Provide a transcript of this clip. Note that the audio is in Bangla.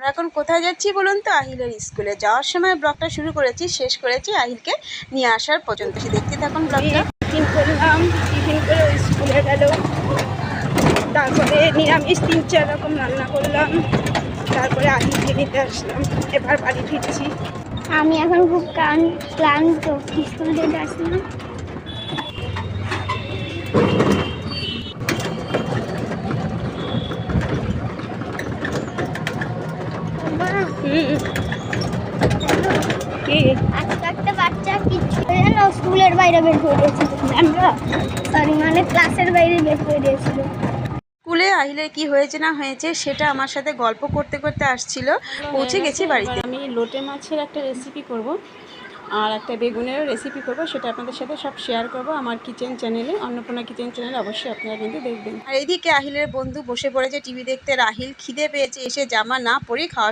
এখন কোথায় যাচ্ছি বলুন তো? আহিলের স্কুলে যাওয়ার সময় ব্লগটা শুরু করেছি, শেষ করেছি আহিলকে নিয়ে আসার পর্যন্ত। সে দেখতে থাকুন ব্লগটা। টিফিন করলাম, টিফিন করে ওই স্কুলে গেল। তারপরে নিরামিষ 3-4 রকম রান্না করলাম। তারপরে আহিলকে নিতে আসলাম। এবার বাড়ি ফিরছি। আমি এখন খুব ক্লান্ত, স্কুল থেকে আসলাম। আজকে একটা বাচ্চা কিচ্ছু জানো স্কুলের বাইরে বের করে দিয়েছিল, ম্যামরা সরি মানে ক্লাসের বাইরে বের করে দিয়েছিল। স্কুলে আহিলের কি হয়েছে না হয়েছে সেটা আমার সাথে গল্প করতে করতে আসছিল। পৌঁছে গেছি বাড়িতে। আমি লোটে মাছের একটা রেসিপি করব আর একটা বেগুনেরও রেসিপি করব, সেটা আপনাদের সাথে সব শেয়ার করব আমার কিচেন চ্যানেলে, অন্নপূর্ণা কিচেন চ্যানেলে। অবশ্যই আপনারা কিন্তু দেখবেন। আর এইদিকে আহিলের বন্ধু বসে পড়েছে টিভি দেখতে। রাহিল খিদে পেয়েছে, এসে জামা না পরেই খাওয়া